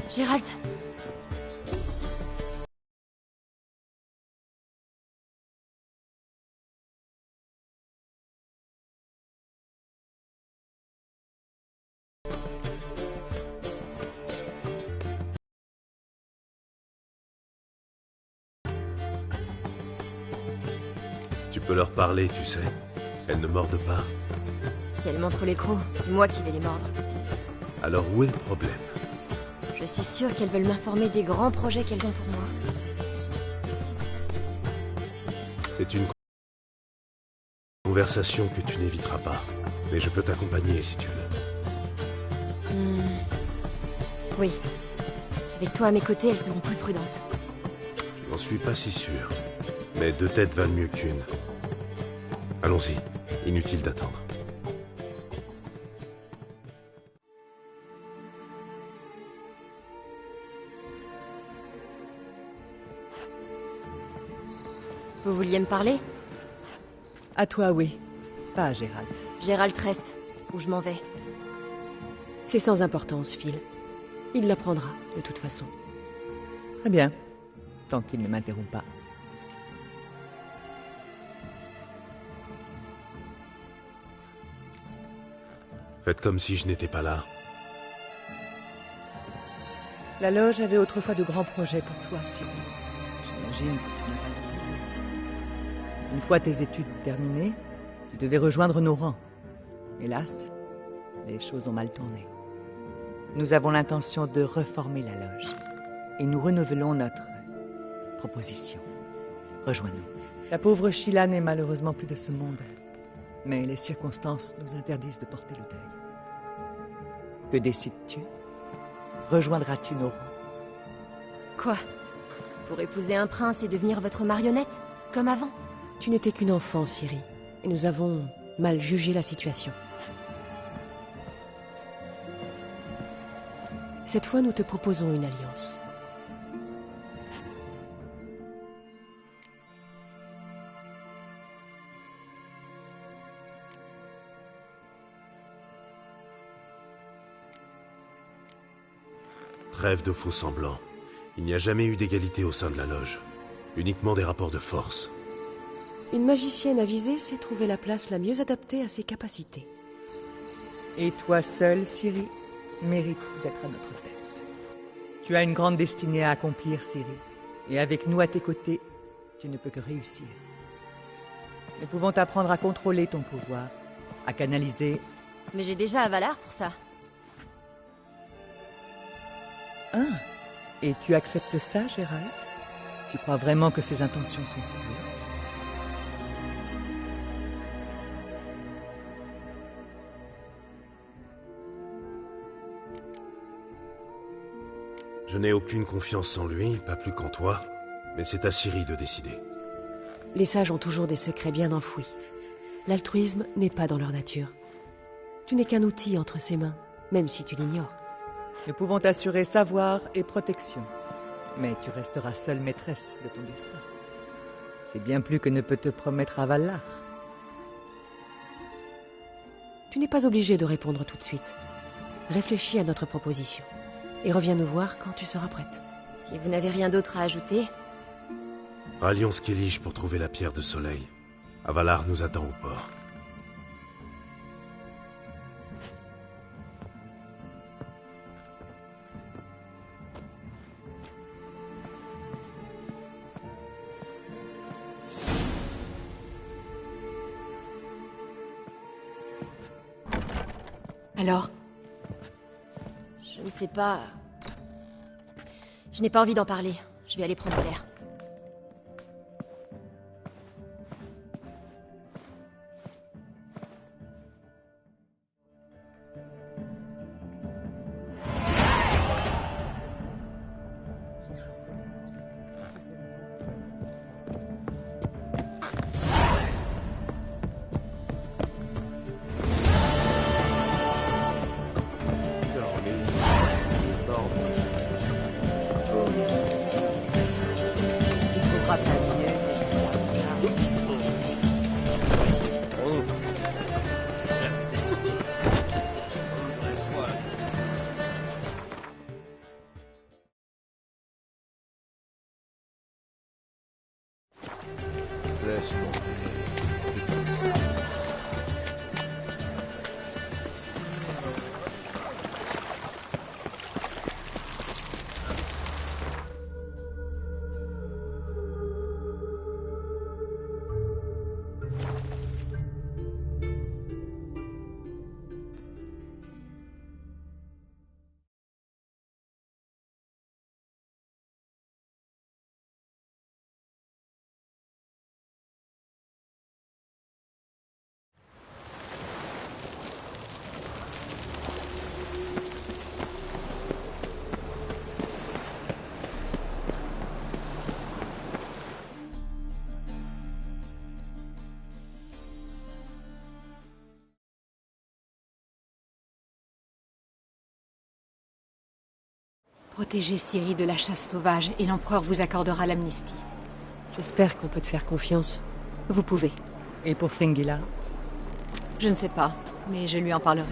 Gérald. Tu peux leur parler, tu sais. Elles ne mordent pas. Si elles montrent les crocs, c'est moi qui vais les mordre. Alors où est le problème? Je suis sûre qu'elles veulent m'informer des grands projets qu'elles ont pour moi. C'est une conversation que tu n'éviteras pas. Mais je peux t'accompagner si tu veux. Oui. Avec toi à mes côtés, elles seront plus prudentes. Je n'en suis pas si sûr. Mais deux têtes valent mieux qu'une. Allons-y. Inutile d'attendre. Vous vouliez me parler? À toi, oui. Pas à Gérald. Gérald reste, où je m'en vais. C'est sans importance, Phil. Il l'apprendra, de toute façon. Très bien. Tant qu'il ne m'interrompt pas. Faites comme si je n'étais pas là. La loge avait autrefois de grands projets pour toi, Cyril. J'imagine que tu n'as pas oublié. Une fois tes études terminées, tu devais rejoindre nos rangs. Hélas, les choses ont mal tourné. Nous avons l'intention de reformer la loge. Et nous renouvelons notre proposition. Rejoins-nous. La pauvre Sheila n'est malheureusement plus de ce monde. Mais les circonstances nous interdisent de porter le deuil. Que décides-tu? Rejoindras-tu nos rangs? Quoi? Pour épouser un prince et devenir votre marionnette? Comme avant? Tu n'étais qu'une enfant, Ciri. Et nous avons mal jugé la situation. Cette fois, nous te proposons une alliance. Trêve de faux semblants. Il n'y a jamais eu d'égalité au sein de la loge. Uniquement des rapports de force. Une magicienne avisée sait trouver la place la mieux adaptée à ses capacités. Et toi seul, Ciri, mérites d'être à notre tête. Tu as une grande destinée à accomplir, Ciri. Et avec nous à tes côtés, tu ne peux que réussir. Nous pouvons t'apprendre à contrôler ton pouvoir, à canaliser... Mais j'ai déjà Avalar pour ça. Ah, et tu acceptes ça, Gérald? Tu crois vraiment que ses intentions sont pures? Je n'ai aucune confiance en lui, pas plus qu'en toi. Mais c'est à Ciri de décider. Les sages ont toujours des secrets bien enfouis. L'altruisme n'est pas dans leur nature. Tu n'es qu'un outil entre ses mains, même si tu l'ignores. Nous pouvons t'assurer savoir et protection. Mais tu resteras seule maîtresse de ton destin. C'est bien plus que ne peut te promettre Avalar. Tu n'es pas obligé de répondre tout de suite. Réfléchis à notre proposition. Et reviens nous voir quand tu seras prête. Si vous n'avez rien d'autre à ajouter... Rallions Skellige pour trouver la pierre de soleil. Avalar nous attend au port. Alors? Je ne sais pas... Je n'ai pas envie d'en parler. Je vais aller prendre l'air. Protégez Ciri de la chasse sauvage et l'empereur vous accordera l'amnistie. J'espère qu'on peut te faire confiance. Vous pouvez. Et pour Fringilla? Je ne sais pas, mais je lui en parlerai.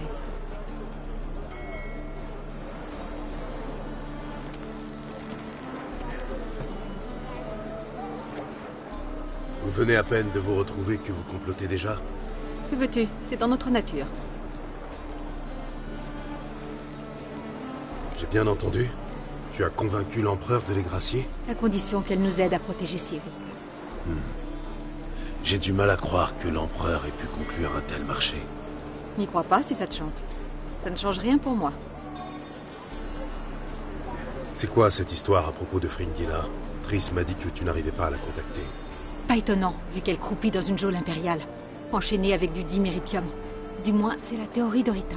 Vous venez à peine de vous retrouver que vous complotez déjà? Que veux-tu? C'est dans notre nature. J'ai bien entendu? Tu as convaincu l'empereur de les gracier? À condition qu'elle nous aide à protéger Ciri. J'ai du mal à croire que l'empereur ait pu conclure un tel marché. N'y crois pas si ça te chante. Ça ne change rien pour moi. C'est quoi cette histoire à propos de Fringilla? Triss m'a dit que tu n'arrivais pas à la contacter. Pas étonnant, vu qu'elle croupit dans une geôle impériale, enchaînée avec du diméritium. Du moins, c'est la théorie de Rita.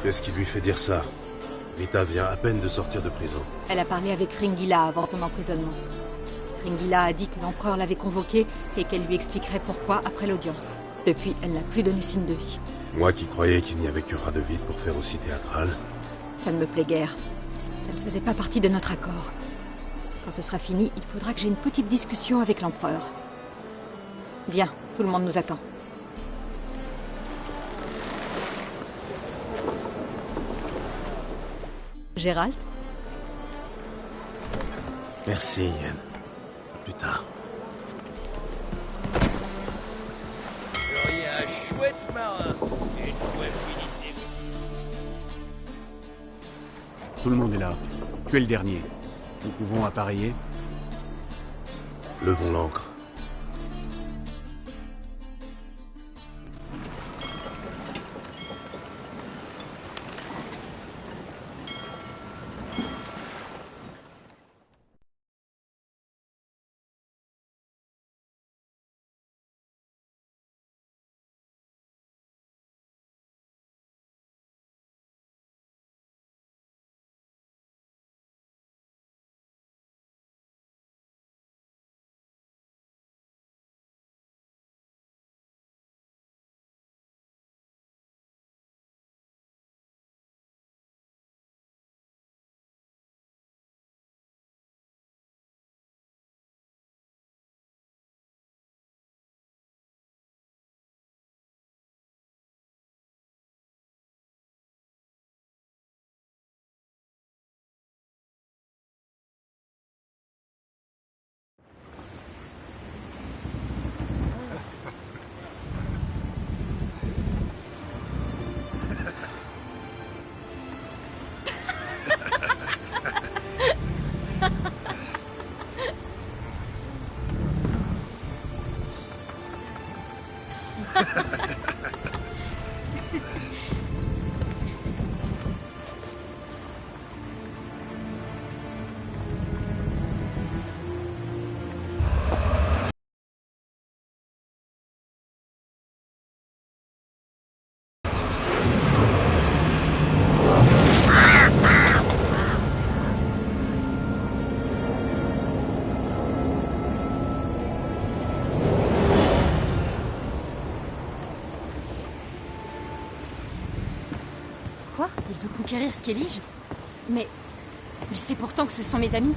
Qu'est-ce qui lui fait dire ça? Rita vient à peine de sortir de prison. Elle a parlé avec Fringilla avant son emprisonnement. Fringilla a dit que l'empereur l'avait convoquée et qu'elle lui expliquerait pourquoi après l'audience. Depuis, elle n'a plus donné signe de vie. Moi qui croyais qu'il n'y avait que Radovid pour faire aussi théâtral. Ça ne me plaît guère. Ça ne faisait pas partie de notre accord. Quand ce sera fini, il faudra que j'ai une petite discussion avec l'empereur. Viens, tout le monde nous attend. Gérald? Merci, Ian. À plus tard. Seriez un chouette marin. Une fois fini. Tout le monde est là. Tu es le dernier. Nous pouvons appareiller. Levons l'ancre. Quoi? Il veut conquérir Skellige? Mais... il sait pourtant que ce sont mes amis.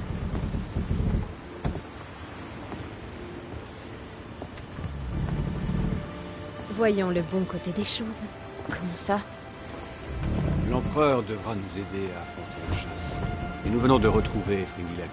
Voyons le bon côté des choses. Comment ça? L'empereur L'empereur devra nous aider à affronter la chasse. Et nous venons de retrouver Fringilla Vigo.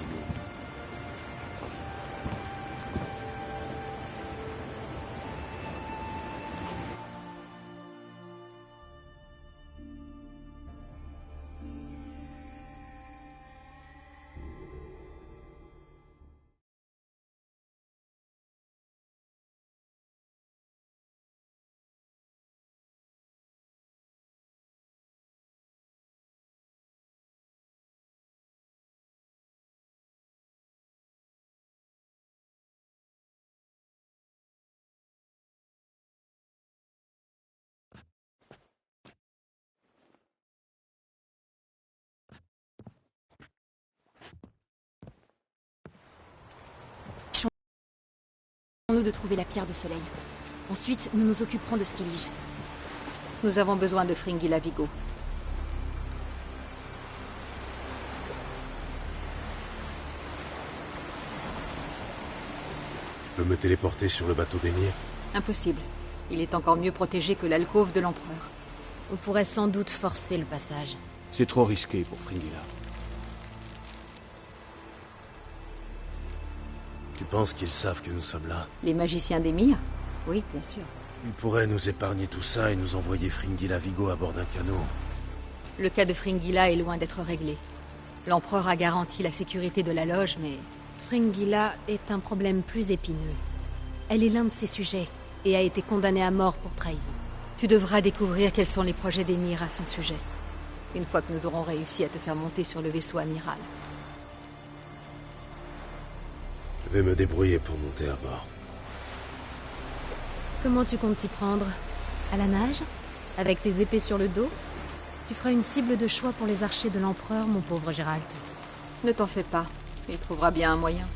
Nous de trouver la pierre de soleil. Ensuite, nous nous occuperons de Skellige. Nous avons besoin de Fringilla Vigo. Je peux me téléporter sur le bateau d'Emir? Impossible. Il est encore mieux protégé que l'alcôve de l'Empereur. On pourrait sans doute forcer le passage. C'est trop risqué pour Fringilla. Tu penses qu'ils savent que nous sommes là? Les magiciens d'Emir? Oui, bien sûr. Ils pourraient nous épargner tout ça et nous envoyer Fringilla Vigo à bord d'un canot. Le cas de Fringilla est loin d'être réglé. L'Empereur a garanti la sécurité de la loge, mais... Fringilla est un problème plus épineux. Elle est l'un de ses sujets et a été condamnée à mort pour trahison. Tu devras découvrir quels sont les projets d'Emir à son sujet. Une fois que nous aurons réussi à te faire monter sur le vaisseau amiral. Je vais me débrouiller pour monter à bord. Comment tu comptes t'y prendre? À la nage? Avec tes épées sur le dos? Tu feras une cible de choix pour les archers de l'Empereur, mon pauvre Gérald. Ne t'en fais pas. Il trouvera bien un moyen.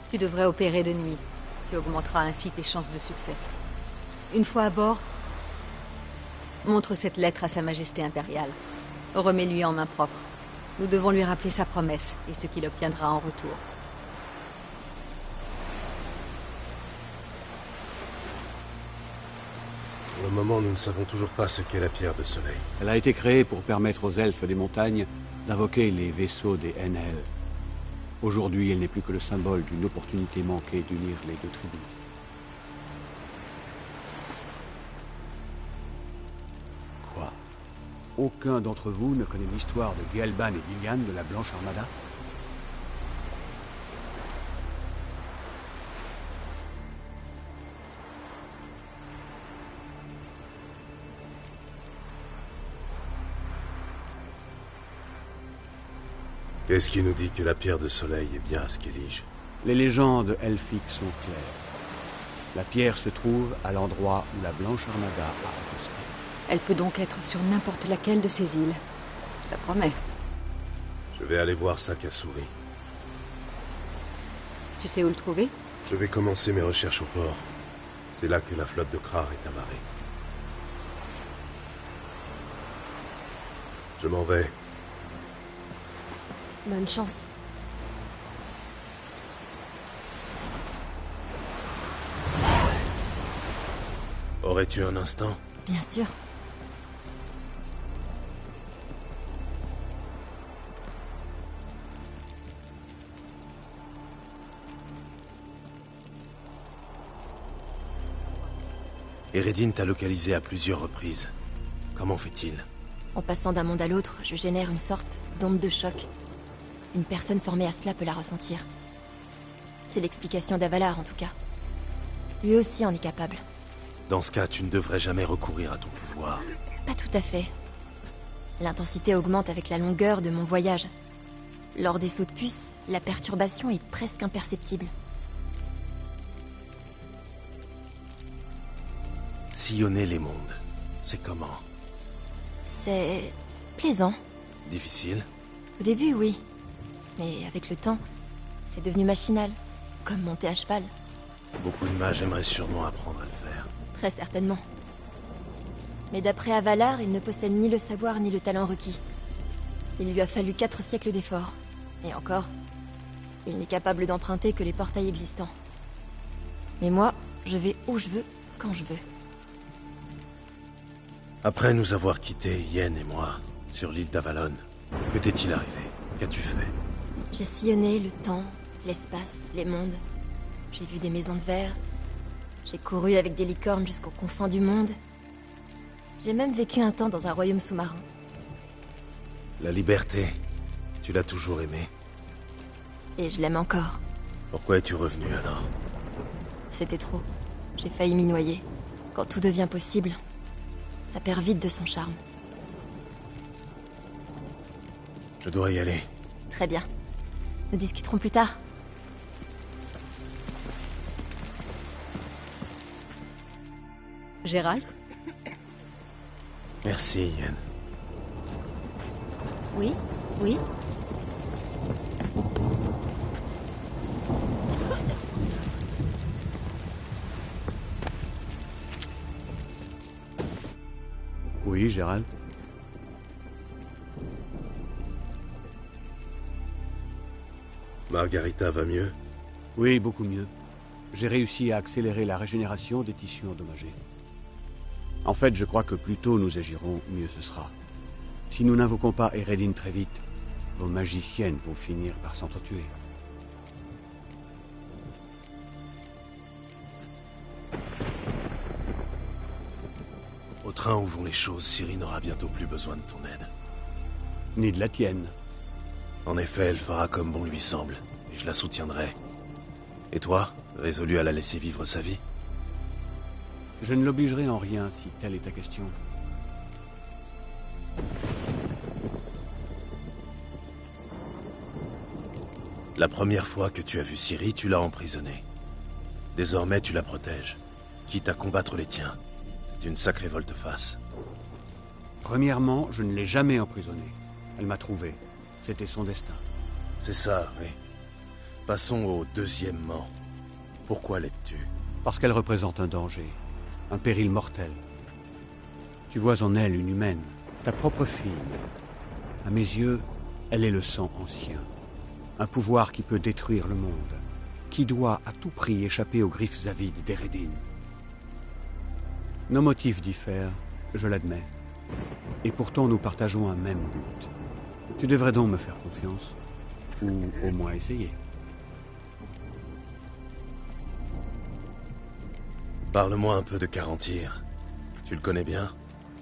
Tu devrais opérer de nuit. Tu augmenteras ainsi tes chances de succès. Une fois à bord, montre cette lettre à Sa Majesté impériale. Remets-lui en main propre. Nous devons lui rappeler sa promesse et ce qu'il obtiendra en retour. Pour le moment, nous ne savons toujours pas ce qu'est la pierre de soleil. Elle a été créée pour permettre aux elfes des montagnes d'invoquer les vaisseaux des Enhel. Aujourd'hui, elle n'est plus que le symbole d'une opportunité manquée d'unir les deux tribus. Quoi? Aucun d'entre vous ne connaît l'histoire de Gialban et Gillian de la Blanche Armada? Qu'est-ce qui nous dit que la pierre de soleil est bien à Skellige? Les légendes elfiques sont claires. La pierre se trouve à l'endroit où la Blanche Armada a accosté. Elle peut donc être sur n'importe laquelle de ces îles. Ça promet. Je vais aller voir Sakasuri. Tu sais où le trouver? Je vais commencer mes recherches au port. C'est là que la flotte de Krar est amarrée. Je m'en vais. Bonne chance. Aurais-tu un instant? Bien sûr. Eredin t'a localisé à plusieurs reprises. Comment fait-il? En passant d'un monde à l'autre, je génère une sorte d'onde de choc. Une personne formée à cela peut la ressentir. C'est l'explication d'Avalar, en tout cas. Lui aussi en est capable. Dans ce cas, tu ne devrais jamais recourir à ton pouvoir. Pas tout à fait. L'intensité augmente avec la longueur de mon voyage. Lors des sauts de puce, la perturbation est presque imperceptible. Sillonner les mondes, c'est comment? C'est plaisant. Difficile? Au début, oui. Mais avec le temps, c'est devenu machinal, comme monter à cheval. Beaucoup de mages aimeraient sûrement apprendre à le faire. Très certainement. Mais d'après Avalar, il ne possède ni le savoir ni le talent requis. Il lui a fallu 4 siècles d'efforts. Et encore, il n'est capable d'emprunter que les portails existants. Mais moi, je vais où je veux, quand je veux. Après nous avoir quittés, Yen et moi, sur l'île d'Avalon, que t'est-il arrivé? Qu'as-tu fait? J'ai sillonné le temps, l'espace, les mondes. J'ai vu des maisons de verre. J'ai couru avec des licornes jusqu'aux confins du monde. J'ai même vécu un temps dans un royaume sous-marin. La liberté, tu l'as toujours aimée. Et je l'aime encore. Pourquoi es-tu revenu alors? C'était trop. J'ai failli m'y noyer. Quand tout devient possible, ça perd vite de son charme. Je dois y aller. Très bien. Nous discuterons plus tard. Gérald? Merci, Yen. Oui? Oui? Oui, Gérald? Margarita va mieux? Oui, beaucoup mieux. J'ai réussi à accélérer la régénération des tissus endommagés. En fait, je crois que plus tôt nous agirons, mieux ce sera. Si nous n'invoquons pas Eredin très vite, vos magiciennes vont finir par s'entretuer. Au train où vont les choses, Ciri n'aura bientôt plus besoin de ton aide. Ni de la tienne. En effet, elle fera comme bon lui semble, et je la soutiendrai. Et toi, résolu à la laisser vivre sa vie? Je ne l'obligerai en rien si telle est ta question. La première fois que tu as vu Ciri, tu l'as emprisonnée. Désormais, tu la protèges, quitte à combattre les tiens. C'est une sacrée volte-face. Premièrement, je ne l'ai jamais emprisonnée. Elle m'a trouvé. C'était son destin. C'est ça, oui. Passons au deuxièmement. Pourquoi l'aides-tu? Parce qu'elle représente un danger. Un péril mortel. Tu vois en elle une humaine, ta propre fille même. À mes yeux, elle est le sang ancien. Un pouvoir qui peut détruire le monde, qui doit à tout prix échapper aux griffes avides d'Eredin. Nos motifs diffèrent, je l'admets. Et pourtant nous partageons un même but. Tu devrais donc me faire confiance. Ou au moins essayer. Parle-moi un peu de Carantyr. Tu le connais bien?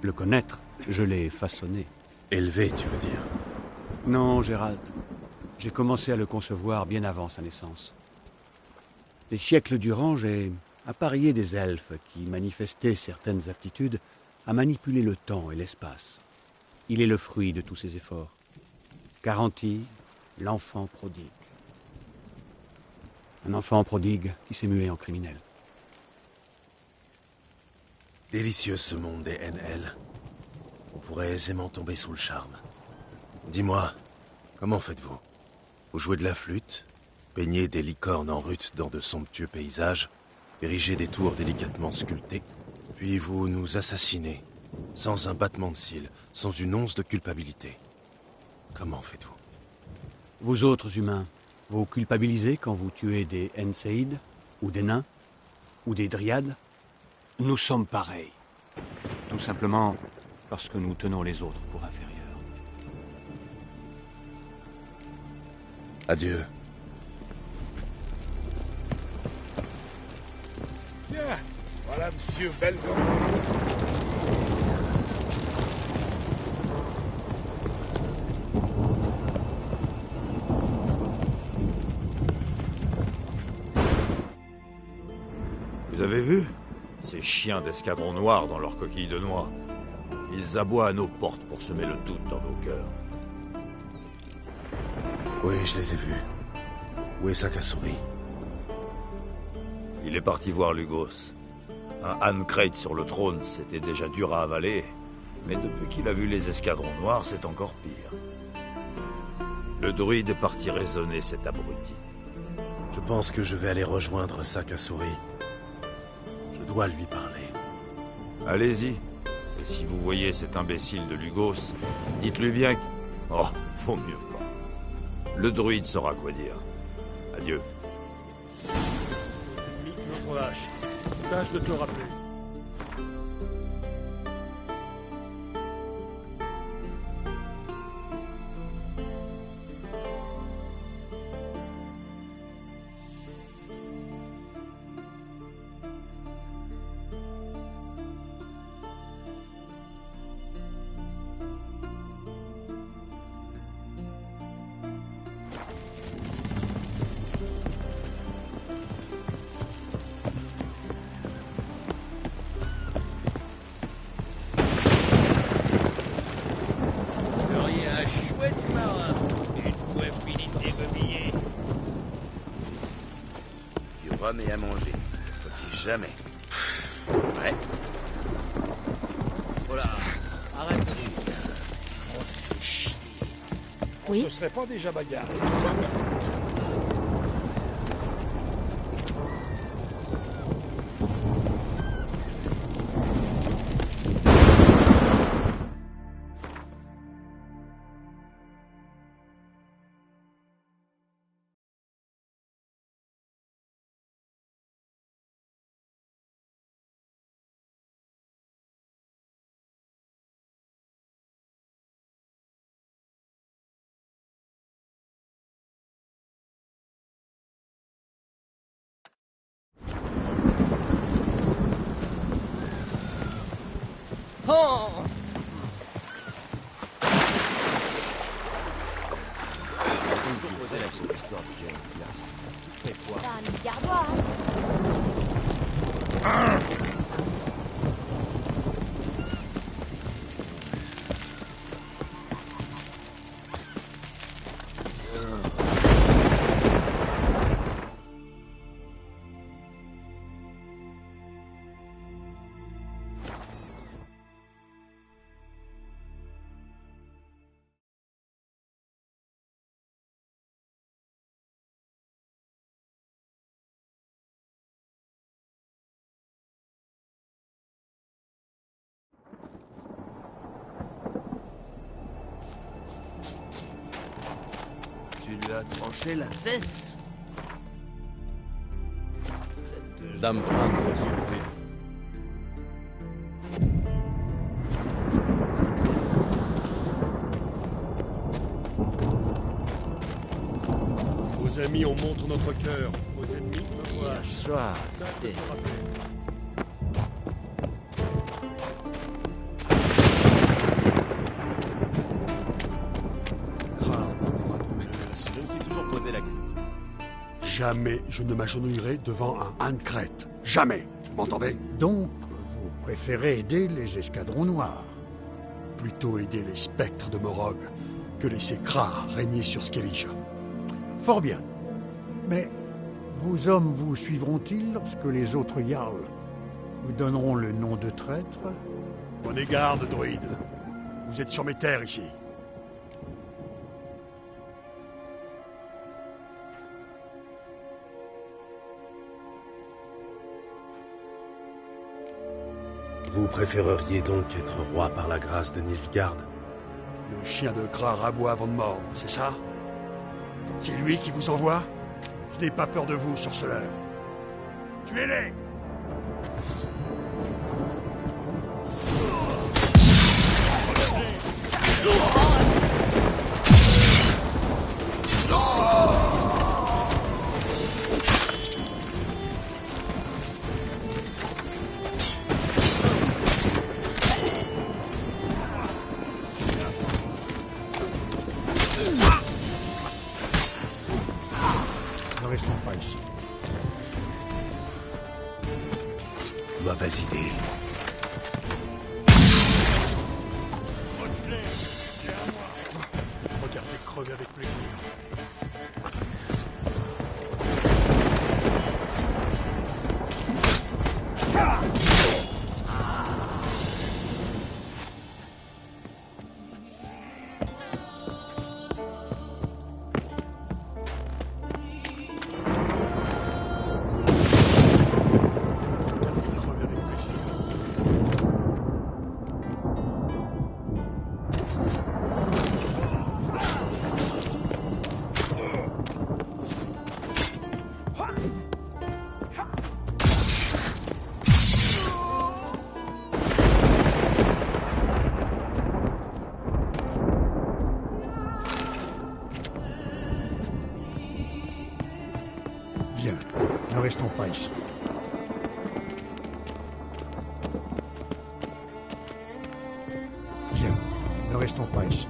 Le connaître, je l'ai façonné. Élevé, tu veux dire? Non, Gérald. J'ai commencé à le concevoir bien avant sa naissance. Des siècles durant, j'ai apparié des elfes qui manifestaient certaines aptitudes à manipuler le temps et l'espace. Il est le fruit de tous ces efforts. Carantyr, l'enfant prodigue. Un enfant prodigue qui s'est mué en criminel. Délicieux ce monde des NL. On pourrait aisément tomber sous le charme. Dis-moi, comment faites-vous? Vous jouez de la flûte, peignez des licornes en rut dans de somptueux paysages, érigez des tours délicatement sculptées, puis vous nous assassinez, sans un battement de cils, sans une once de culpabilité. Comment faites-vous? Vous autres humains, vous culpabilisez quand vous tuez des Enseïdes, ou des nains, ou des dryades? Nous sommes pareils. Tout simplement parce que nous tenons les autres pour inférieurs. Adieu. Tiens, voilà Monsieur Belgon. Vous avez vu? Ces chiens d'escadron noir dans leur coquille de noix. Ils aboient à nos portes pour semer le doute dans nos cœurs. Oui, je les ai vus. Où est Sakasuri? Il est parti voir Lugos. Un Hancrate sur le trône, c'était déjà dur à avaler. Mais depuis qu'il a vu les escadrons noirs, c'est encore pire. Le druide est parti raisonner cet abruti. Je pense que je vais aller rejoindre Sakasuri. Je dois lui parler. Allez-y. Et si vous voyez cet imbécile de Lugos, dites-lui bien que... Oh, vaut mieux pas. Le druide saura quoi dire. Adieu. Notre vache. Tâche de te le rappeler. rhum et à manger. Ça se refuse jamais. Ouais. Oh là, arrête de rire. On s'est chier. Oui. On se serait pas déjà bagarré. Oh! Cette histoire de Jane Glass. Bah, mais garde-toi, Tu lui as tranché la tête. Dame Franck aurait su le faire. Aux amis, on montre notre cœur. Aux ennemis, on voit. Soir, c'était... Je me suis toujours posé la question. Jamais je ne m'agenouillerai devant un Ancrate. Jamais. Vous m'entendez? Donc, vous préférez aider les escadrons noirs? Plutôt aider les spectres de Morog que laisser Krar régner sur Skellige. Fort bien. Mais vos hommes vous suivront-ils lorsque les autres Jarls vous donneront le nom de traître? Prenez garde, droïde. Vous êtes sur mes terres ici. Vous préféreriez donc être roi par la grâce de Nilfgaard? Le chien de Krar aboie avant de mordre, c'est ça? C'est lui qui vous envoie? Je n'ai pas peur de vous, sorceleur. Tuez-les! Ne restons pas ici. Mauvaise idée. Regardez crever avec plaisir. Bien, ne restons pas ici. Bien, ne restons pas ici.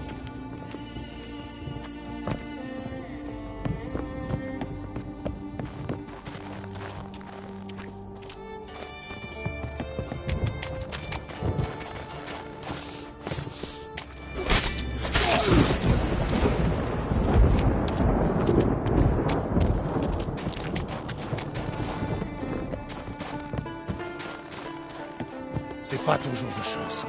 C'est pas toujours de chance.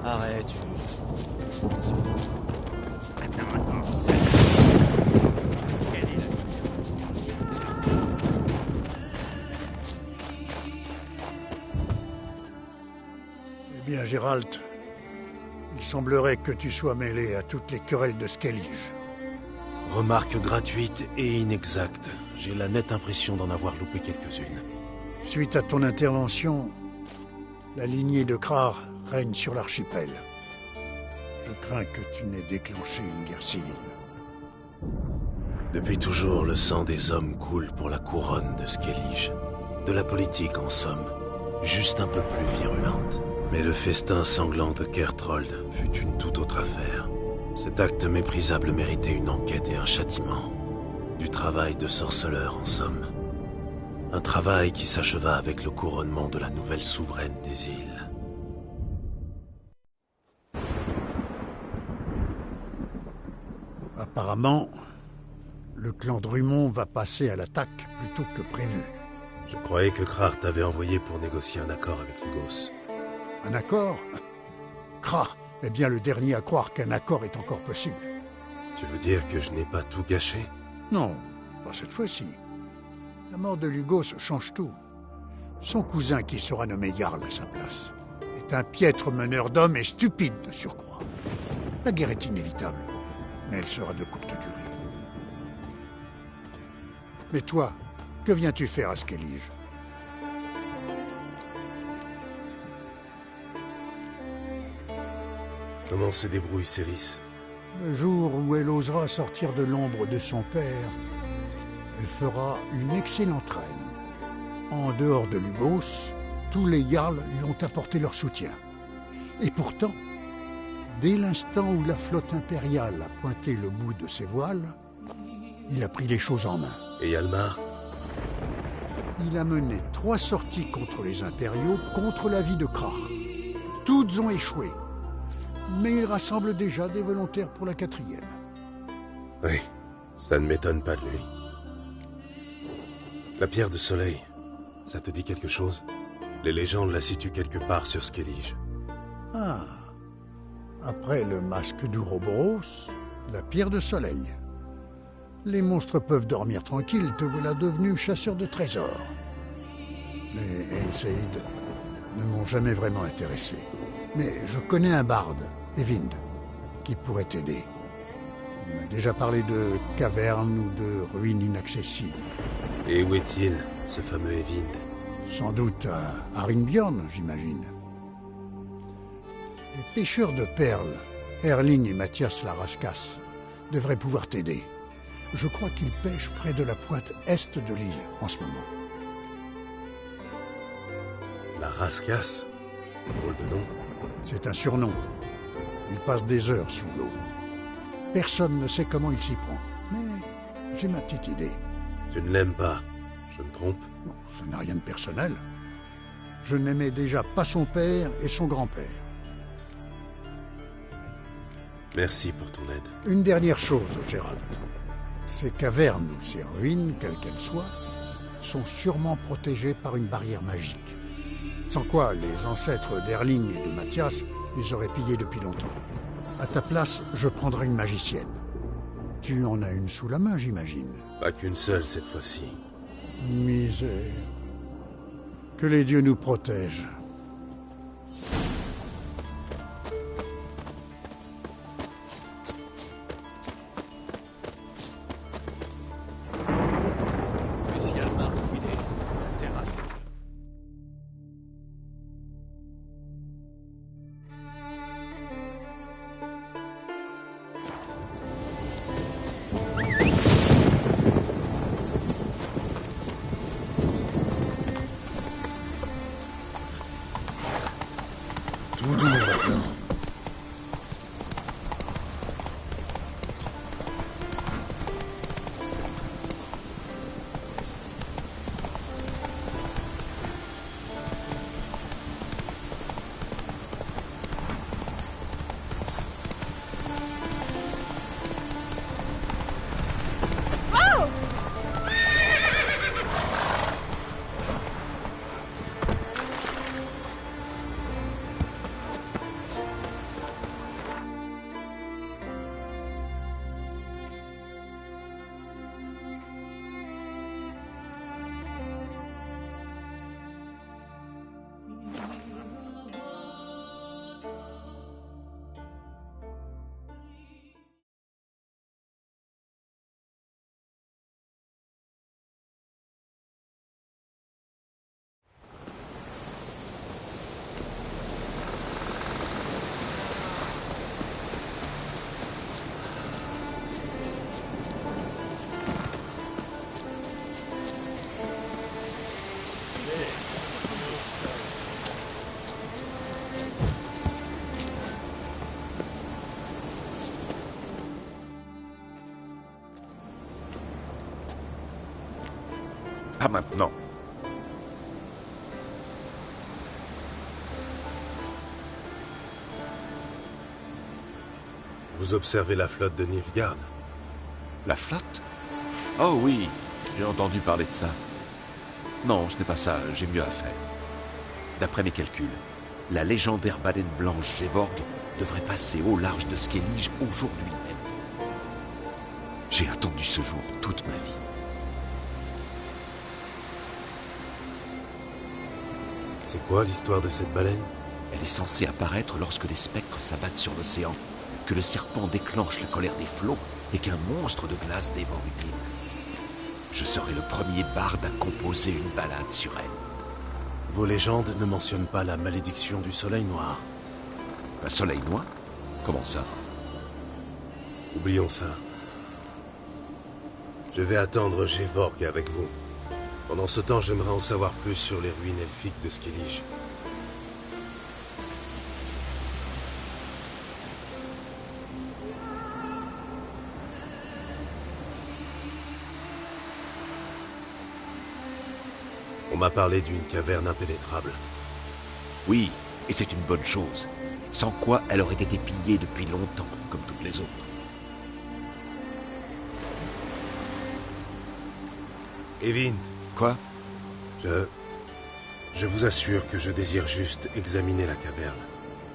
Arrête. Eh bien, Gérald, il semblerait que tu sois mêlé à toutes les querelles de Skellige. Remarque gratuite et inexacte. J'ai la nette impression d'en avoir loupé quelques-unes. Suite à ton intervention, la lignée de Krar règne sur l'archipel. Je crains que tu n'aies déclenché une guerre civile. Depuis toujours, le sang des hommes coule pour la couronne de Skellige. De la politique, en somme, juste un peu plus virulente. Mais le festin sanglant de Kertrold fut une toute autre affaire. Cet acte méprisable méritait une enquête et un châtiment. Du travail de sorceleur, en somme. Un travail qui s'acheva avec le couronnement de la nouvelle souveraine des îles. Apparemment, le clan Drummond va passer à l'attaque plutôt que prévu. Je croyais que Krar t'avait envoyé pour négocier un accord avec Lugos. Un accord? Krar est bien le dernier à croire qu'un accord est encore possible. Tu veux dire que je n'ai pas tout gâché? Non, pas cette fois-ci. La mort de Lugos change tout. Son cousin, qui sera nommé Jarl à sa place, est un piètre meneur d'hommes et stupide de surcroît. La guerre est inévitable, mais elle sera de courte durée. Mais toi, que viens-tu faire à Skellige? Comment se débrouille Céris? Le jour où elle osera sortir de l'ombre de son père, elle fera une excellente reine. En dehors de Lugos, tous les Jarls lui ont apporté leur soutien. Et pourtant, dès l'instant où la flotte impériale a pointé le bout de ses voiles, il a pris les choses en main. Et Hjalmar? Il a mené 3 sorties contre les impériaux, contre la vie de Krar. Toutes ont échoué. Mais il rassemble déjà des volontaires pour la 4e. Oui, ça ne m'étonne pas de lui. La pierre de soleil, ça te dit quelque chose? Les légendes la situent quelque part sur Skellige. Ah. Après le masque d'Ouroboros, la pierre de soleil. Les monstres peuvent dormir tranquilles, te voilà devenu chasseur de trésors. Les Enseid ne m'ont jamais vraiment intéressé. Mais je connais un barde, Eyvind, qui pourrait t'aider. Il m'a déjà parlé de cavernes ou de ruines inaccessibles. Et où est-il, ce fameux Eyvind? Sans doute à Arinbjorn, j'imagine. Les pêcheurs de perles, Erling et Mathias Laraskas, devraient pouvoir t'aider. Je crois qu'il pêche près de la pointe est de l'île en ce moment. La rascasse? Drôle de nom. C'est un surnom. Il passe des heures sous l'eau. Personne ne sait comment il s'y prend. Mais j'ai ma petite idée. Tu ne l'aimes pas, je me trompe? Bon, ça n'a rien de personnel. Je n'aimais déjà pas son père et son grand-père. Merci pour ton aide. Une dernière chose, Gérald. Ces cavernes ou ces ruines, quelles qu'elles soient, sont sûrement protégées par une barrière magique. Sans quoi, les ancêtres d'Erling et de Mathias les auraient pillées depuis longtemps. À ta place, je prendrai une magicienne. Tu en as une sous la main, j'imagine. Pas qu'une seule cette fois-ci. Misère. Que les dieux nous protègent. Tout doux maintenant. Pas maintenant. Vous observez la flotte de Nilfgaard? La flotte? Oh oui, j'ai entendu parler de ça. Non, ce n'est pas ça, j'ai mieux à faire. D'après mes calculs, la légendaire baleine blanche Gevorg devrait passer au large de Skellige aujourd'hui même. J'ai attendu ce jour toute ma vie. C'est quoi l'histoire de cette baleine? Elle est censée apparaître lorsque des spectres s'abattent sur l'océan, que le serpent déclenche la colère des flots et qu'un monstre de glace dévore une île. Je serai le premier barde à composer une ballade sur elle. Vos légendes ne mentionnent pas la malédiction du soleil noir. Un soleil noir? Comment ça? Oublions ça. Je vais attendre Gevorg avec vous. Pendant ce temps, j'aimerais en savoir plus sur les ruines elfiques de Skellige. On m'a parlé d'une caverne impénétrable. Oui, et c'est une bonne chose. Sans quoi elle aurait été pillée depuis longtemps, comme toutes les autres. Eyvind. Quoi? Je vous assure que je désire juste examiner la caverne.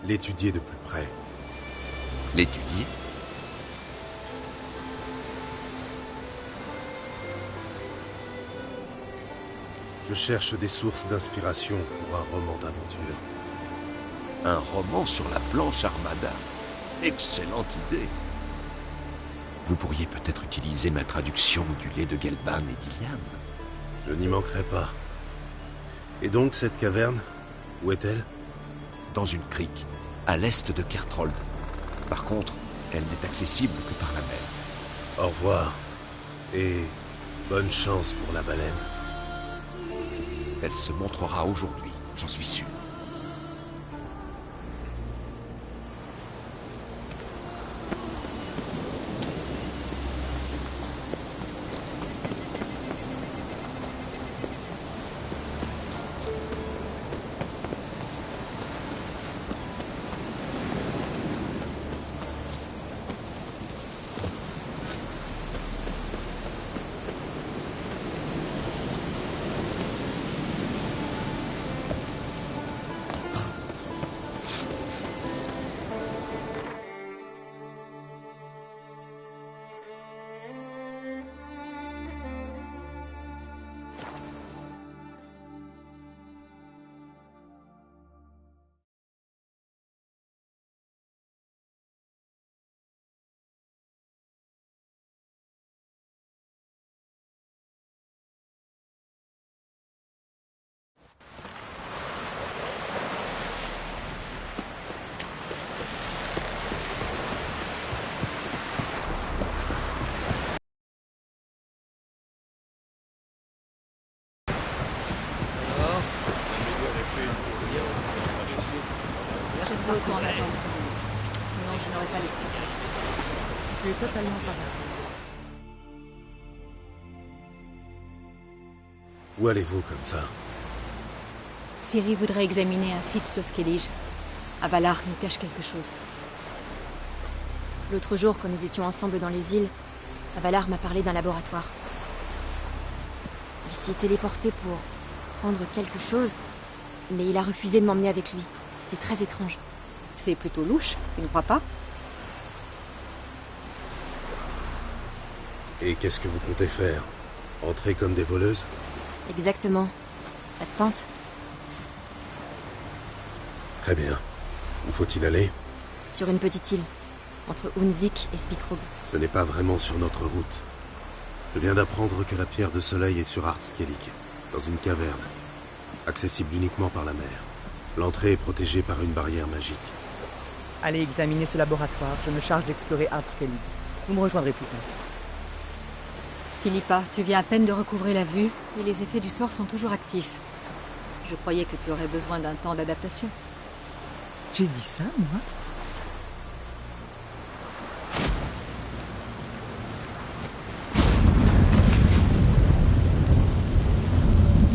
L'étudier de plus près. L'étudier? Je cherche des sources d'inspiration pour un roman d'aventure. Un roman sur la Blanche Armada? Excellente idée. Vous pourriez peut-être utiliser ma traduction du lait de Gelban et d'Iliam. Je n'y manquerai pas. Et donc, cette caverne, où est-elle? Dans une crique, à l'est de Kertrold. Par contre, elle n'est accessible que par la mer. Au revoir. Et bonne chance pour la baleine. Elle se montrera aujourd'hui, j'en suis sûr. Pas autant en attendre. Sinon, je n'aurais pas l'esprit. Tu es totalement pareil. Où allez-vous comme ça? Ciri voudrait examiner un site sur Skellige. Avalar nous cache quelque chose. L'autre jour, quand nous étions ensemble dans les îles, Avalar m'a parlé d'un laboratoire. Il s'y est téléporté pour prendre quelque chose, mais il a refusé de m'emmener avec lui. C'était très étrange. C'est plutôt louche, tu ne crois pas? Et qu'est-ce que vous comptez faire? Entrer comme des voleuses? Exactement. Ça te tente? Très bien. Où faut-il aller? Sur une petite île, entre Unvik et Spikrug. Ce n'est pas vraiment sur notre route. Je viens d'apprendre que la pierre de soleil est sur Artskellig, dans une caverne, accessible uniquement par la mer. L'entrée est protégée par une barrière magique. Allez examiner ce laboratoire, je me charge d'explorer Artskellig. Vous me rejoindrez plus tard. Philippa, tu viens à peine de recouvrer la vue, et les effets du sort sont toujours actifs. Je croyais que tu aurais besoin d'un temps d'adaptation. J'ai dit ça, moi?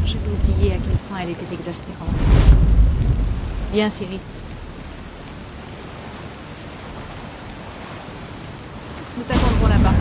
J'avais oublié à quel point elle était exaspérante. Viens, Ciri. Nous t'attendrons là-bas.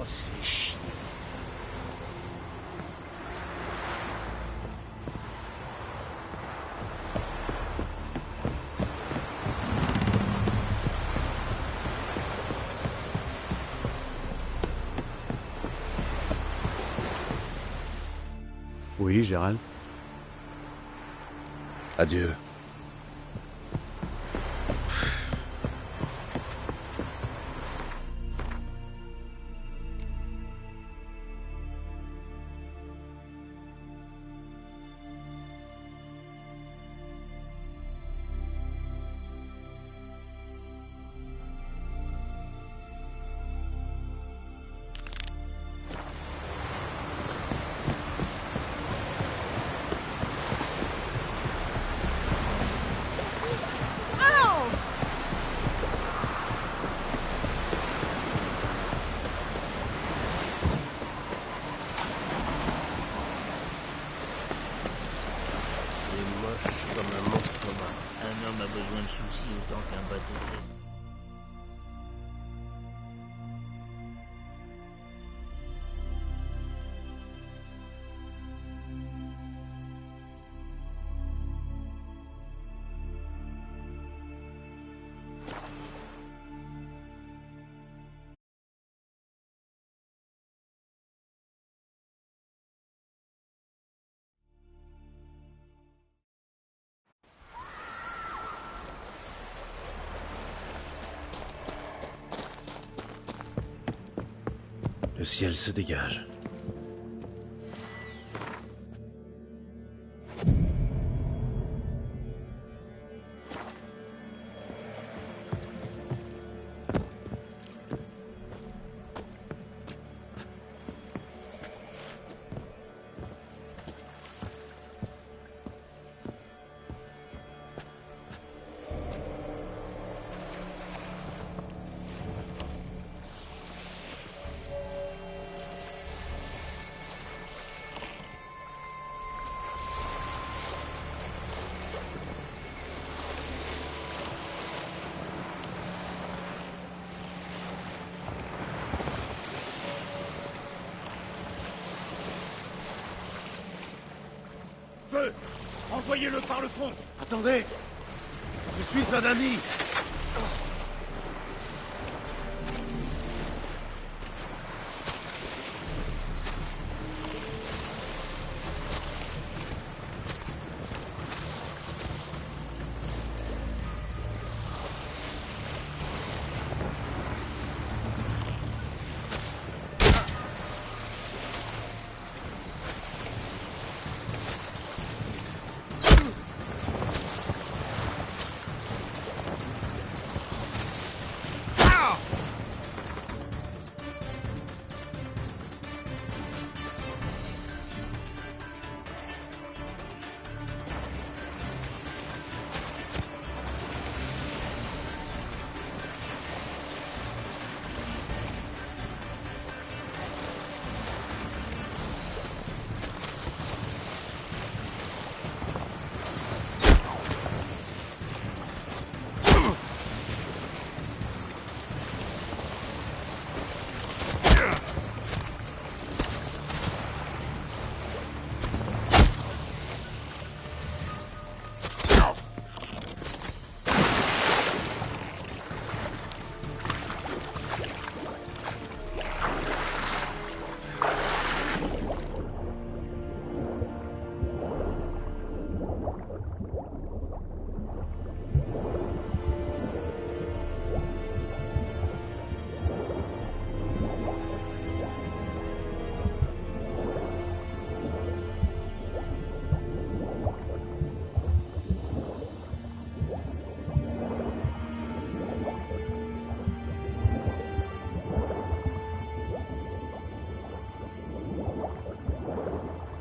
C'est chier. Oui, Gérald. Adieu. Comme un monstre commun. Un homme a besoin de soucis autant qu'un bateau de plaisir. ciel se dégage. Feu! Envoyez-le par le fond! Attendez! Je suis un ami!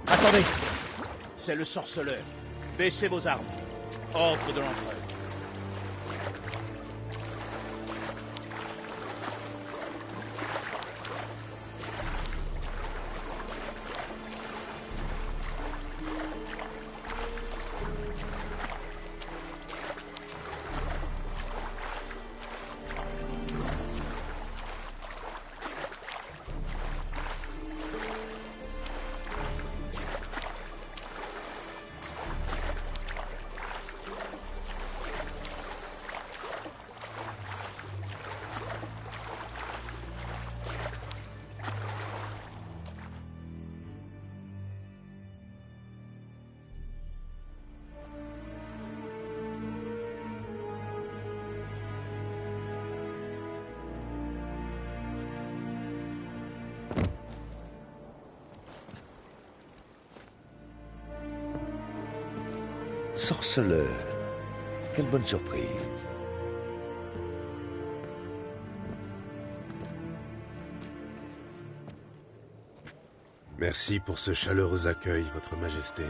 Attendez! C'est le sorceleur. Baissez vos armes. Ordre de l'empereur. Sorceleur. Quelle bonne surprise. Merci pour ce chaleureux accueil, Votre Majesté.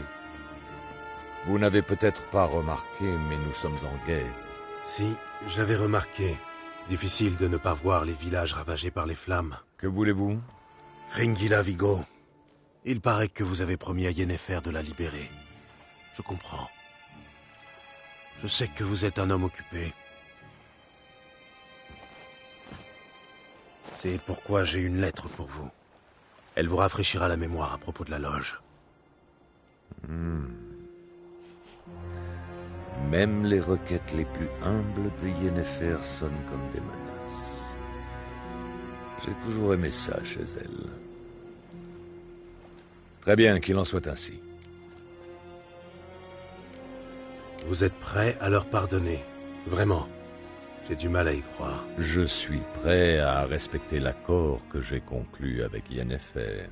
Vous n'avez peut-être pas remarqué, mais nous sommes en guerre. Si, j'avais remarqué. Difficile de ne pas voir les villages ravagés par les flammes. Que voulez-vous? Fringilla Vigo. Il paraît que vous avez promis à Yennefer de la libérer. Je comprends. Je sais que vous êtes un homme occupé. C'est pourquoi j'ai une lettre pour vous. Elle vous rafraîchira la mémoire à propos de la loge. Même les requêtes les plus humbles de Yennefer sonnent comme des menaces. J'ai toujours aimé ça chez elle. Très bien, qu'il en soit ainsi. Vous êtes prêt à leur pardonner, vraiment? J'ai du mal à y croire. Je suis prêt à respecter l'accord que j'ai conclu avec Yennefer.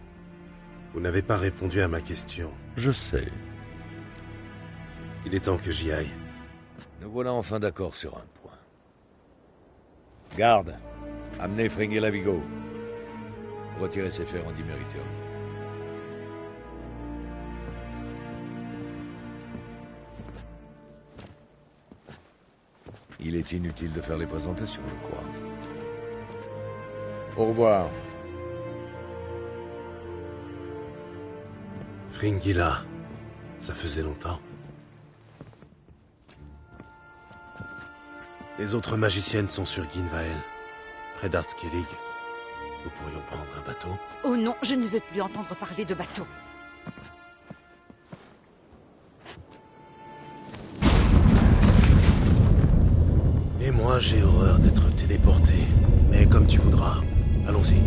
Vous n'avez pas répondu à ma question. Je sais. Il est temps que j'y aille. Nous voilà enfin d'accord sur un point. Garde, amenez Fringilla Vigo. Retirez ses fers en diméritium. Il est inutile de faire les présentations, je crois. Au revoir. Fringilla, ça faisait longtemps. Les autres magiciennes sont sur Guinvael, près d'Artskellig. Nous pourrions prendre un bateau. Oh non, je ne veux plus entendre parler de bateau. Et moi, j'ai horreur d'être téléporté. Mais comme tu voudras. Allons-y.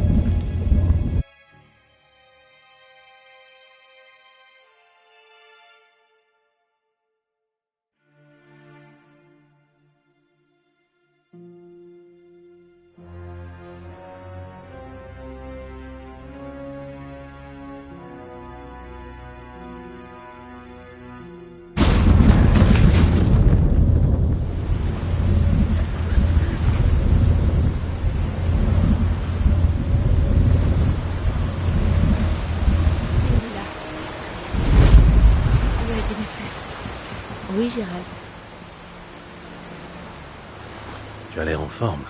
Oui, Gérald. Tu as l'air en forme.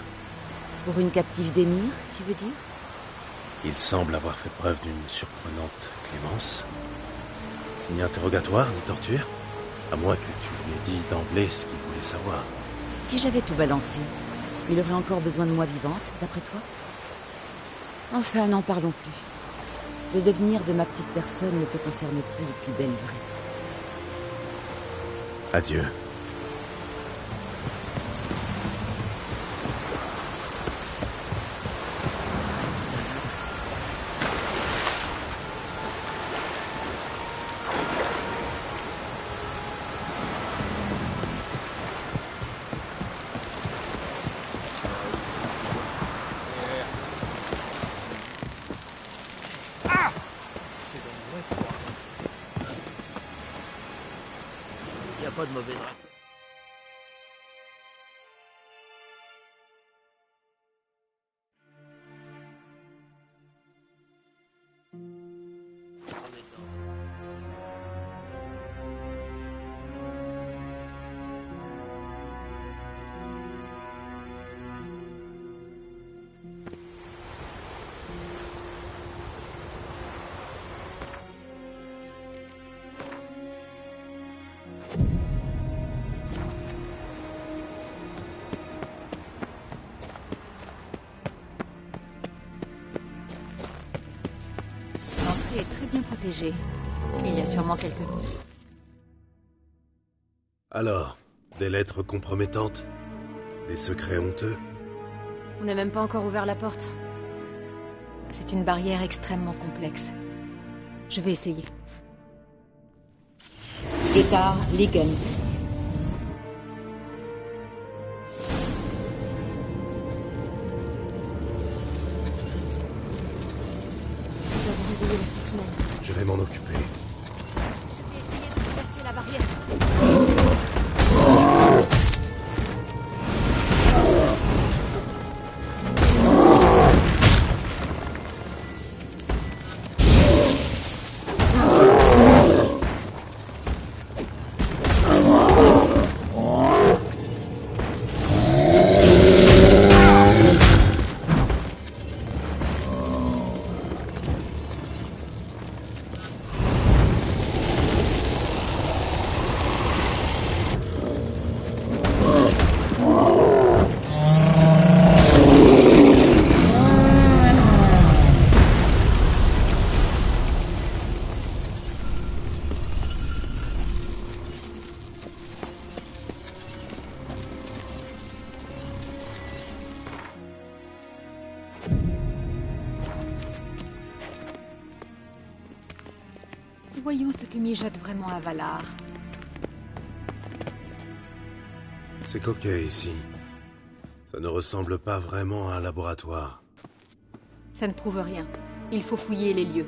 Pour une captive d'émir, tu veux dire? Il semble avoir fait preuve d'une surprenante clémence. Ni interrogatoire, ni torture. À moins que tu lui aies dit d'emblée ce qu'il voulait savoir. Si j'avais tout balancé, il aurait encore besoin de moi vivante, d'après toi? Enfin, n'en parlons plus. Le devenir de ma petite personne ne te concerne plus depuis belle lurette. Adieu. C'est dans l'ouest pour avancer. Y a pas de mauvais drapeau. L'entrée est très bien protégée. Il y a sûrement quelques loups. Alors, des lettres compromettantes? Des secrets honteux? On n'a même pas encore ouvert la porte. C'est une barrière extrêmement complexe. Je vais essayer. Getar Ligen. Nous avons réveillé la sentinelle. Je vais m'en occuper. Je vais essayer de traverser la barrière. Voyons ce que mijote vraiment à Valar. C'est coquet ici. Ça ne ressemble pas vraiment à un laboratoire. Ça ne prouve rien. Il faut fouiller les lieux.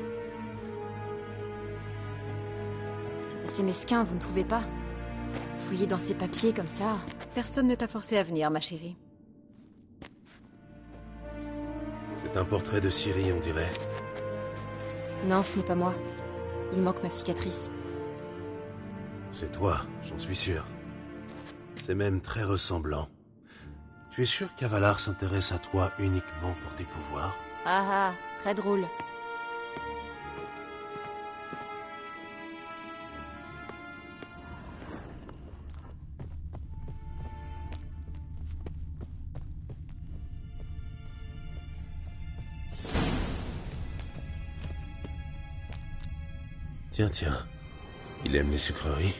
C'est assez mesquin, vous ne trouvez pas? Fouiller dans ces papiers comme ça... Personne ne t'a forcé à venir, ma chérie. C'est un portrait de Ciri, on dirait. Non, ce n'est pas moi. Il manque ma cicatrice. C'est toi, j'en suis sûr. C'est même très ressemblant. Tu es sûr qu'Avalar s'intéresse à toi uniquement pour tes pouvoirs? Ah ah, très drôle. Tiens, il aime les sucreries.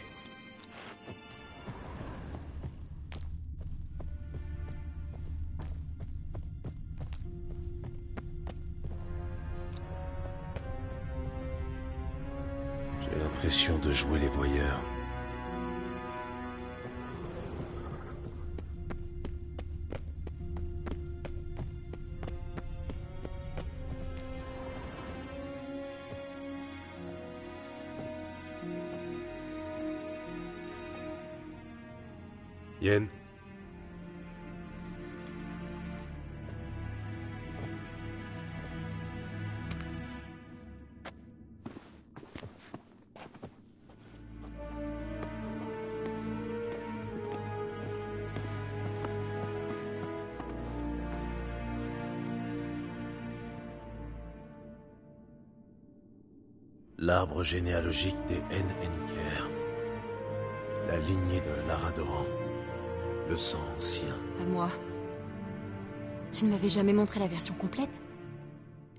J'ai l'impression de jouer les voyeurs. Yen. L'arbre généalogique des Enenker. La lignée de Laradoran. Le sang ancien. À moi. Tu ne m'avais jamais montré la version complète?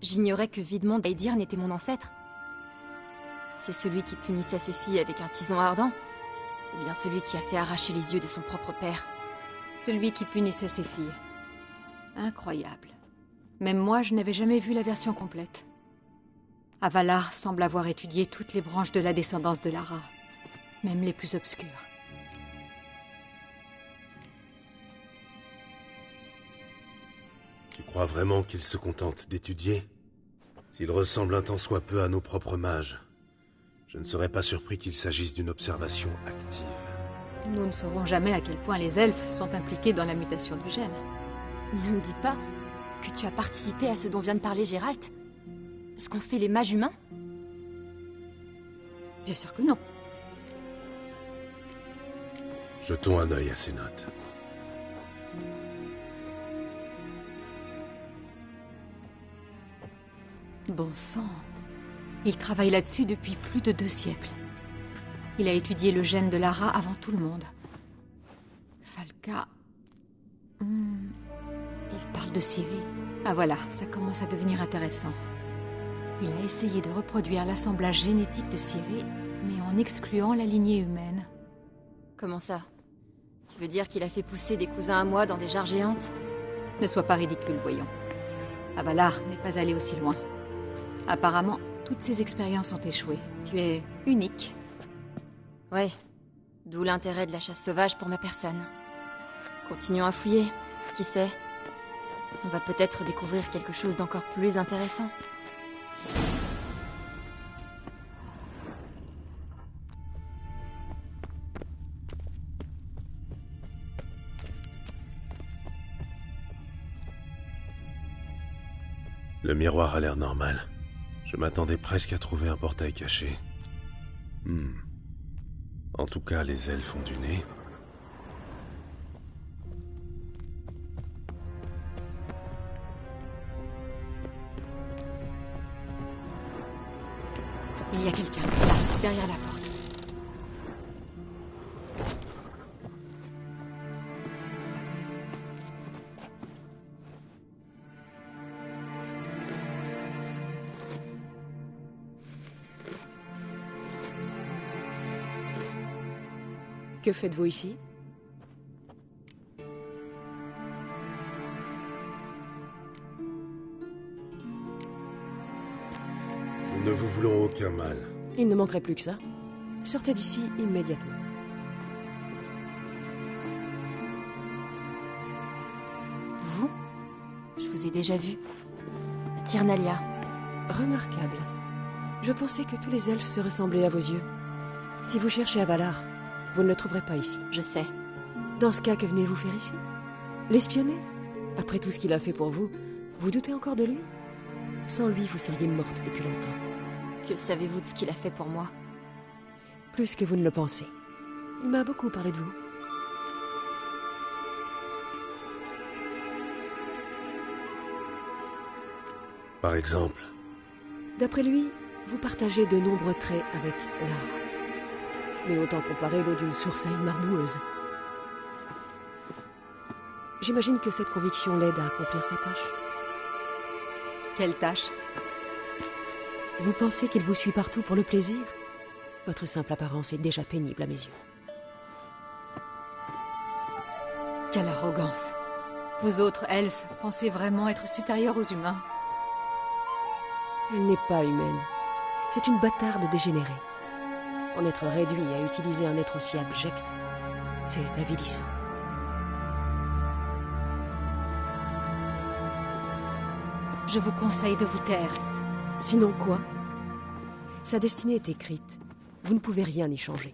J'ignorais que Vidmond d'Aedir n'était mon ancêtre. C'est celui qui punissait ses filles avec un tison ardent? Ou bien celui qui a fait arracher les yeux de son propre père? Celui qui punissait ses filles. Incroyable. Même moi, je n'avais jamais vu la version complète. Avalar semble avoir étudié toutes les branches de la descendance de Lara, même les plus obscures. Tu crois vraiment qu'il se contente d'étudier? S'il ressemble un tant soit peu à nos propres mages, je ne serais pas surpris qu'il s'agisse d'une observation active. Nous ne saurons jamais à quel point les elfes sont impliqués dans la mutation du gène. Ne me dis pas que tu as participé à ce dont vient de parler Geralt? Ce qu'ont fait les mages humains? Bien sûr que non. Jetons un œil à ces notes. Bon sang. Il travaille là-dessus depuis plus de 2 siècles. Il a étudié le gène de Lara avant tout le monde. Falka... Il parle de Ciri. Ah voilà, ça commence à devenir intéressant. Il a essayé de reproduire l'assemblage génétique de Ciri, mais en excluant la lignée humaine. Comment ça? Tu veux dire qu'il a fait pousser des cousins à moi dans des jarres géantes? Ne sois pas ridicule, voyons. Avalar n'est pas allé aussi loin. Apparemment, toutes ces expériences ont échoué. Tu es unique. Ouais. D'où l'intérêt de la chasse sauvage pour ma personne. Continuons à fouiller. Qui sait? On va peut-être découvrir quelque chose d'encore plus intéressant. Le miroir a l'air normal. Je m'attendais presque à trouver un portail caché. En tout cas, les elfes ont du nez. Il y a quelqu'un, là, derrière la porte. Que faites-vous ici? Nous ne vous voulons aucun mal. Il ne manquerait plus que ça. Sortez d'ici immédiatement. Je vous ai déjà vu. À Tyrnalia. Remarquable. Je pensais que tous les elfes se ressemblaient à vos yeux. Si vous cherchez à Valar, vous ne le trouverez pas ici. Je sais. Dans ce cas, que venez-vous faire ici? L'espionner? Après tout ce qu'il a fait pour vous, vous doutez encore de lui? Sans lui, vous seriez morte depuis longtemps. Que savez-vous de ce qu'il a fait pour moi? Plus que vous ne le pensez. Il m'a beaucoup parlé de vous. Par exemple? D'après lui, vous partagez de nombreux traits avec Lara. Mais autant comparer l'eau d'une source à une marboueuse. J'imagine que cette conviction l'aide à accomplir sa tâche. Quelle tâche? Vous pensez qu'il vous suit partout pour le plaisir? Votre simple apparence est déjà pénible à mes yeux. Quelle arrogance! Vous autres elfes pensez vraiment être supérieurs aux humains? Elle n'est pas humaine. C'est une bâtarde dégénérée. En être réduit à utiliser un être aussi abject, c'est avilissant. Je vous conseille de vous taire. Sinon quoi? Sa destinée est écrite. Vous ne pouvez rien y changer.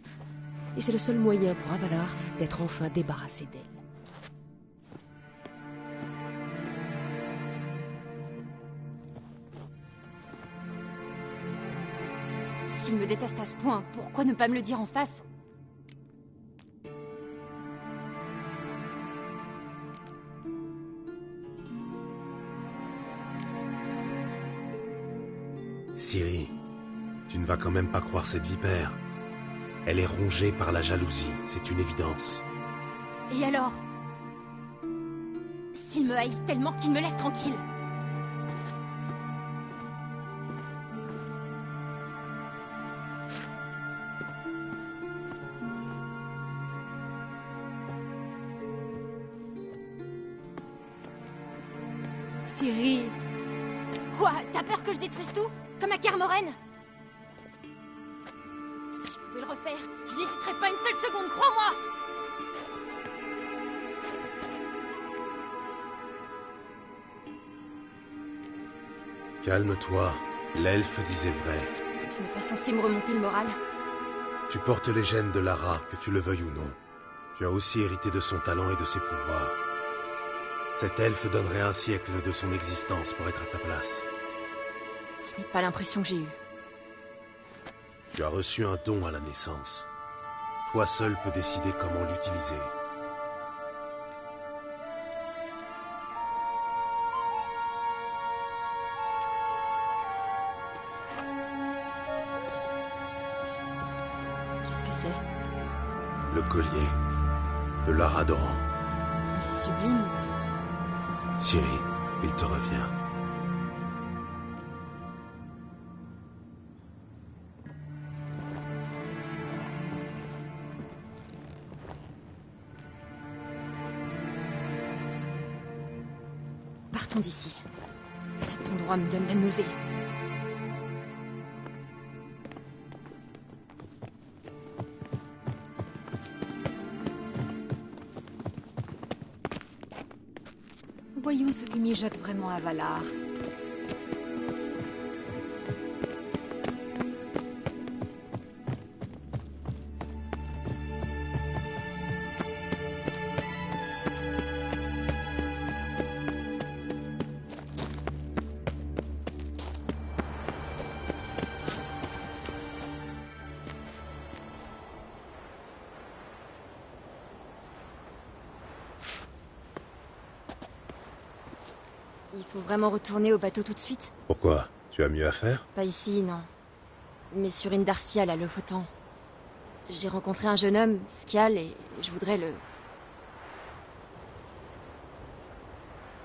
Et c'est le seul moyen pour Avalar d'être enfin débarrassé d'elle. S'il me déteste à ce point, pourquoi ne pas me le dire en face? Ciri, tu ne vas quand même pas croire cette vipère. Elle est rongée par la jalousie, c'est une évidence. Et alors? S'ils me haïssent tellement qu'ils me laissent tranquille. Ciri... Quoi? T'as peur que je détruise tout? Comme à Kermoren? Si je pouvais le refaire, je n'hésiterais pas une seule seconde, crois-moi! Calme-toi, l'elfe disait vrai. Tu n'es pas censé me remonter le moral. Tu portes les gènes de Lara, que tu le veuilles ou non. Tu as aussi hérité de son talent et de ses pouvoirs. Cet elfe donnerait un siècle de son existence pour être à ta place. Ce n'est pas l'impression que j'ai eue. Tu as reçu un don à la naissance. Toi seul peux décider comment l'utiliser. Qu'est-ce que c'est? Le collier de Lara Doran. Il est sublime. Ciri, il te revient. Partons d'ici. Cet endroit me donne la nausée. Voyons ce qui mijote vraiment à Valar. Il faut vraiment retourner au bateau tout de suite? Pourquoi? Tu as mieux à faire? Pas ici, non. Mais sur Indarspial, à Lofoten. J'ai rencontré un jeune homme, Skjal, et je voudrais le...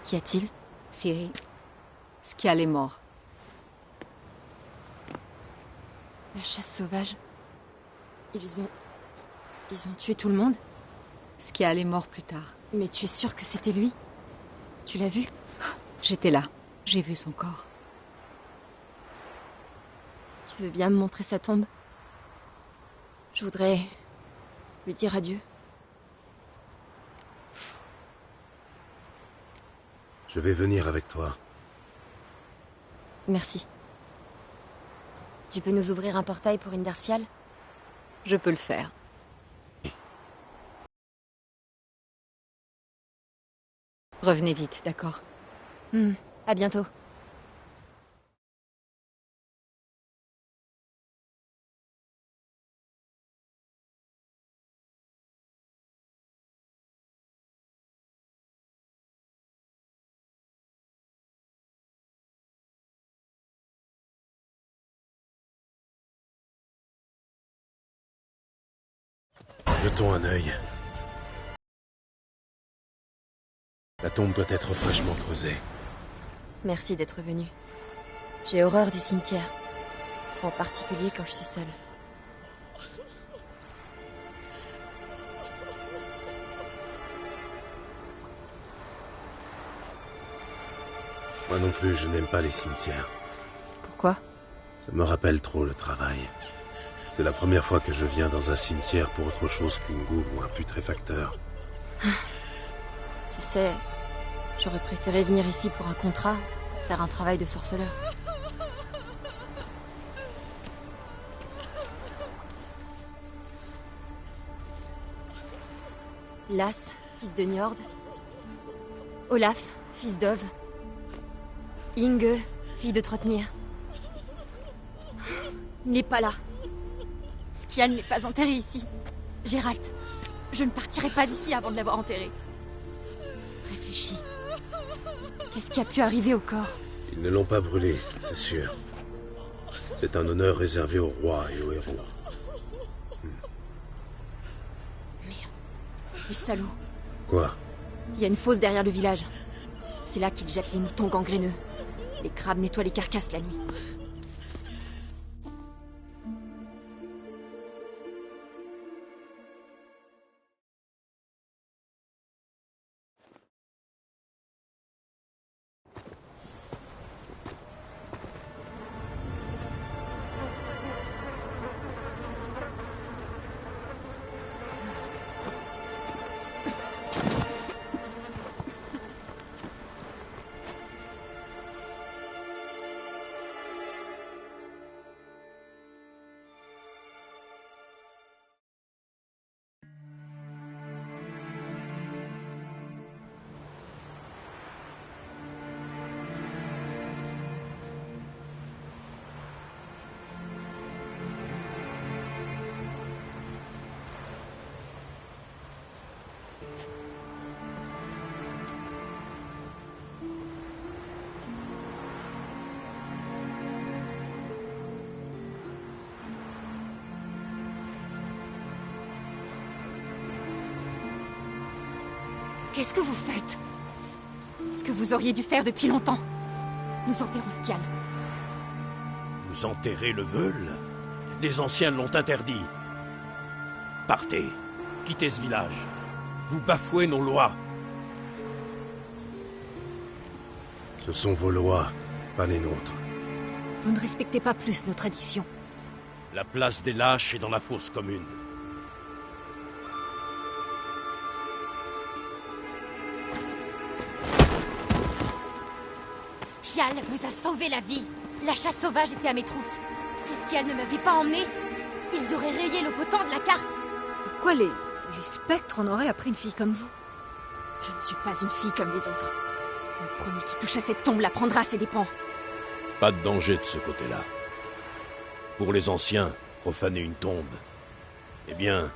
Qu'y a-t-il? Ciri, Skjal est mort. La chasse sauvage. Ils ont tué tout le monde? Skjal est mort plus tard. Mais tu es sûr que c'était lui? Tu l'as vu? J'étais là. J'ai vu son corps. Tu veux bien me montrer sa tombe? Je voudrais lui dire adieu. Je vais venir avec toi. Merci. Tu peux nous ouvrir un portail pour Indersfial? Je peux le faire. Revenez vite, d'accord? À bientôt. Jetons un œil. La tombe doit être fraîchement creusée. Merci d'être venu. J'ai horreur des cimetières. En particulier quand je suis seule. Moi non plus, je n'aime pas les cimetières. Pourquoi? Ça me rappelle trop le travail. C'est la première fois que je viens dans un cimetière pour autre chose qu'une goule ou un putréfacteur. Tu sais, j'aurais préféré venir ici pour un contrat, pour faire un travail de sorceleur. Lass, fils de Njord. Olaf, fils d'Ove. Inge, fille de Trotnir. Il n'est pas là. Skial n'est pas enterré ici. Geralt, je ne partirai pas d'ici avant de l'avoir enterré. Réfléchis. Qu'est-ce qui a pu arriver au corps? Ils ne l'ont pas brûlé, c'est sûr. C'est un honneur réservé aux rois et aux héros. Les salauds. Quoi? Il y a une fosse derrière le village. C'est là qu'ils jettent les moutons gangréneux. Les crabes nettoient les carcasses la nuit. Qu'est-ce que vous faites? Ce que vous auriez dû faire depuis longtemps. Nous enterrons Skial. Vous enterrez le Veule? Les anciens l'ont interdit. Partez, quittez ce village. Vous bafouez nos lois. Ce sont vos lois, pas les nôtres. Vous ne respectez pas plus nos traditions. La place des lâches est dans la fosse commune. Skial vous a sauvé la vie. La chasse sauvage était à mes trousses. Si Skial ne m'avait pas emmené, ils auraient rayé le Votan de la carte. Pourquoi les spectres en auraient appris une fille comme vous? Je ne suis pas une fille comme les autres. Le premier qui touche à cette tombe la prendra à ses dépens. Pas de danger de ce côté-là. Pour les anciens, profaner une tombe, eh bien,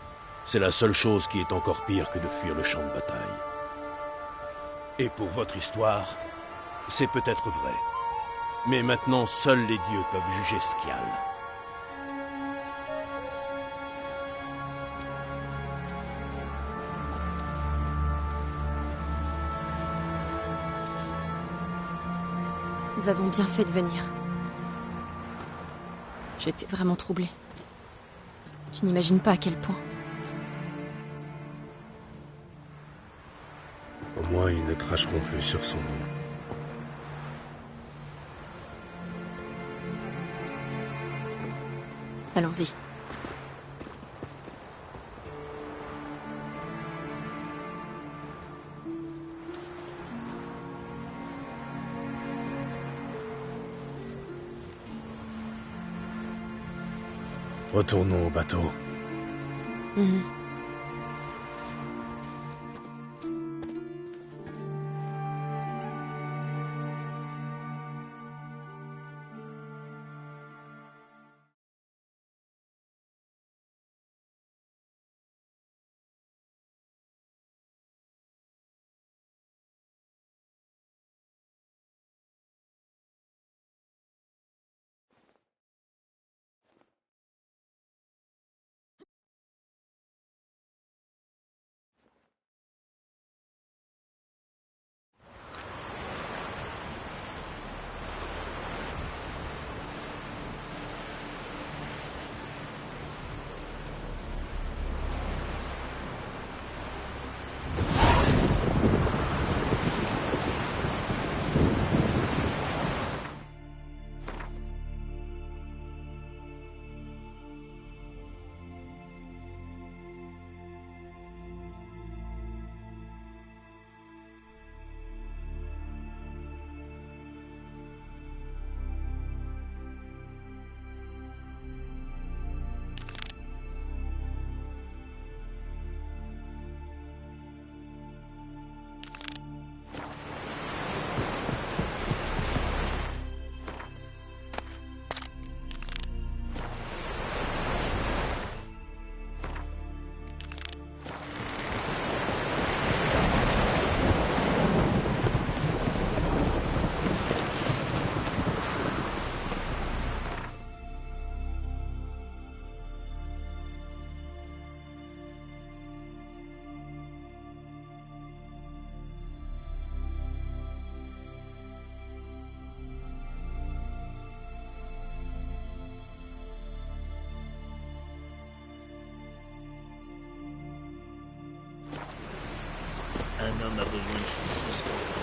c'est la seule chose qui est encore pire que de fuir le champ de bataille. Et pour votre histoire, c'est peut-être vrai. Mais maintenant, seuls les dieux peuvent juger Skial. Nous avons bien fait de venir. J'étais vraiment troublée. Tu n'imagines pas à quel point. Au moins, ils ne cracheront plus sur son nom. Allons-y. Retournons au bateau. Mhm. Un homme a besoin de suicide.